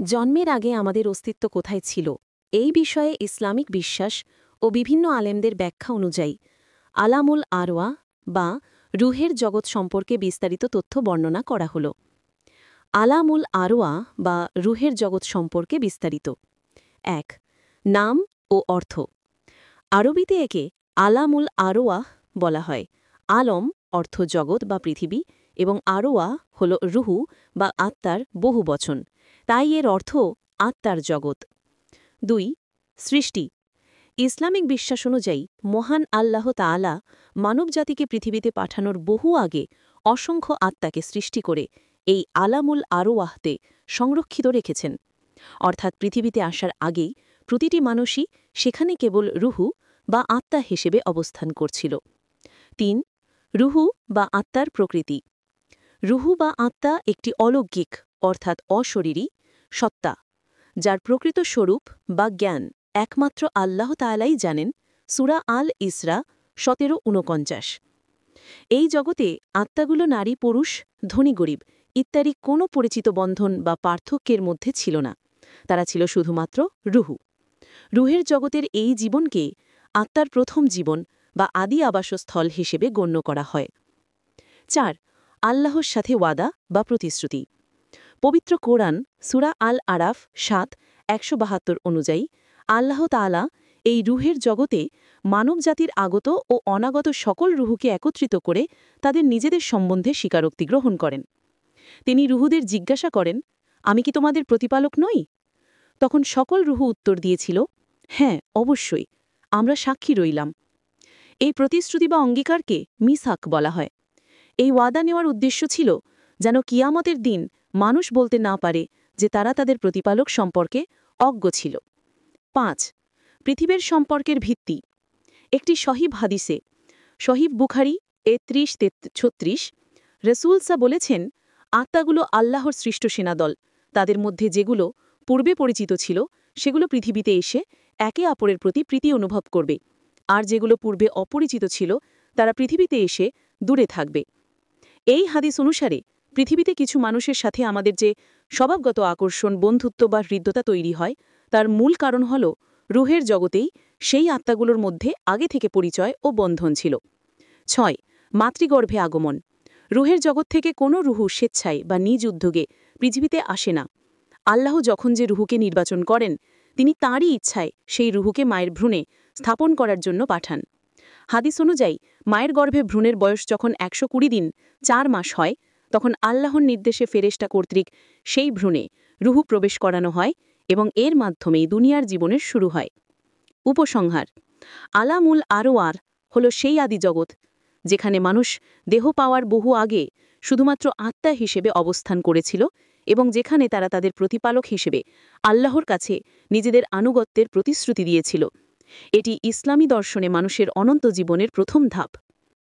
জন্মের আগে আমাদের অস্তিত্ব কোথায় ছিল এই বিষয়ে ইসলামিক বিশ্বাস ও বিভিন্ন আলেমদের ব্যাখ্যা অনুযায়ী আলামুল আরওয়া বা রুহের জগৎ সম্পর্কে বিস্তারিত তথ্য বর্ণনা করা হল। আলামুল আরওয়া বা রুহের জগৎ সম্পর্কে বিস্তারিত। ১. নাম ও অর্থ। আরবিতে একে আলামুল আরওয়া বলা হয়। আলম অর্থ জগৎ বা পৃথিবী এবং আরওয়া হল রুহু বা আত্মার বহু বচন, তাই এর অর্থ আত্মার জগৎ। ২. সৃষ্টি। ইসলামিক বিশ্বাস অনুযায়ী মহান আল্লাহ তাআলা মানবজাতিকে পৃথিবীতে পাঠানোর বহু আগে অসংখ্য আত্মাকে সৃষ্টি করে এই আলামুল আরওয়াহতে সংরক্ষিত রেখেছেন। অর্থাৎ পৃথিবীতে আসার আগেই প্রতিটি মানুষই সেখানে কেবল রুহু বা আত্মা হিসেবে অবস্থান করছিল। ৩. রুহু বা আত্মার প্রকৃতি। রুহু বা আত্মা একটি অলৌকিক অর্থাৎ অশরীরী সত্তা, যার প্রকৃত স্বরূপ বা জ্ঞান একমাত্র আল্লাহ তাআলাই জানেন। সূরা আল ইসরা ১৭:৪৯। এই জগতে আত্মাগুলো নারী পুরুষ, ধনী গরিব ইত্যাদি কোনো পরিচিত বন্ধন বা পার্থক্যের মধ্যে ছিল না। তারা ছিল শুধুমাত্র রুহু। রুহের জগতের এই জীবনকে আত্মার প্রথম জীবন বা আদি আবাসস্থল হিসেবে গণ্য করা হয়। ৪. আল্লাহর সাথে ওয়াদা বা প্রতিশ্রুতি। পবিত্র কোরআন সূরা আল আরাফ ৭:১৭২ অনুযায়ী আল্লাহ তাআলা এই রুহের জগতে মানবজাতির আগত ও অনাগত সকল রুহুকে একত্রিত করে তাদের নিজেদের সম্বন্ধে স্বীকারোক্তি গ্রহণ করেন। তিনি রুহুদের জিজ্ঞাসা করেন, আমি কি তোমাদের প্রতিপালক নই? তখন সকল রুহু উত্তর দিয়েছিল, হ্যাঁ, অবশ্যই, আমরা সাক্ষী রইলাম। এই প্রতিশ্রুতি বা অঙ্গীকারকে মিসাক বলা হয়। এই ওয়াদা নেওয়ার উদ্দেশ্য ছিল যেন কিয়ামতের দিন মানুষ বলতে না পারে যে তারা তাদের প্রতিপালক সম্পর্কে অজ্ঞ ছিল। ৫. পৃথিবীর সম্পর্কের ভিত্তি। একটি সহিহ হাদিসে সহিহ বুখারী ৩৩:৩৬ রাসূল বলেছেন, আত্মাগুলো আল্লাহর সৃষ্ট সেনাদল। তাদের মধ্যে যেগুলো পূর্বে পরিচিত ছিল সেগুলো পৃথিবীতে এসে একে অপরের প্রতি প্রীতি অনুভব করবে, আর যেগুলো পূর্বে অপরিচিত ছিল তারা পৃথিবীতে এসে দূরে থাকবে। এই হাদিস অনুসারে পৃথিবীতে কিছু মানুষের সাথে আমাদের যে স্বভাবগত আকর্ষণ, বন্ধুত্ব বা হৃদ্যতা তৈরি হয়, তার মূল কারণ হল রুহের জগতেই সেই আত্মাগুলোর মধ্যে আগে থেকে পরিচয় ও বন্ধন ছিল। ৬. মাতৃগর্ভে আগমন। রুহের জগৎ থেকে কোনো রুহু স্বেচ্ছায় বা নিজ উদ্যোগে পৃথিবীতে আসে না। আল্লাহ যখন যে রুহুকে নির্বাচন করেন, তিনি তাঁরই ইচ্ছায় সেই রুহুকে মায়ের ভ্রূণে স্থাপন করার জন্য পাঠান। হাদিস অনুযায়ী মায়ের গর্ভে ভ্রূণের বয়স যখন ১২০ দিন ৪ মাস হয়, তখন আল্লাহর নির্দেশে ফেরেশতা কর্তৃক সেই ভ্রূণে রুহু প্রবেশ করানো হয় এবং এর মাধ্যমেই দুনিয়ার জীবনের শুরু হয়। উপসংহার: আলামুল আরওয়ার হল সেই আদি জগৎ যেখানে মানুষ দেহ পাওয়ার বহু আগে শুধুমাত্র আত্মা হিসেবে অবস্থান করেছিল এবং যেখানে তারা তাদের প্রতিপালক হিসেবে আল্লাহর কাছে নিজেদের আনুগত্যের প্রতিশ্রুতি দিয়েছিল। এটি ইসলামী দর্শনে মানুষের অনন্ত জীবনের প্রথম ধাপ।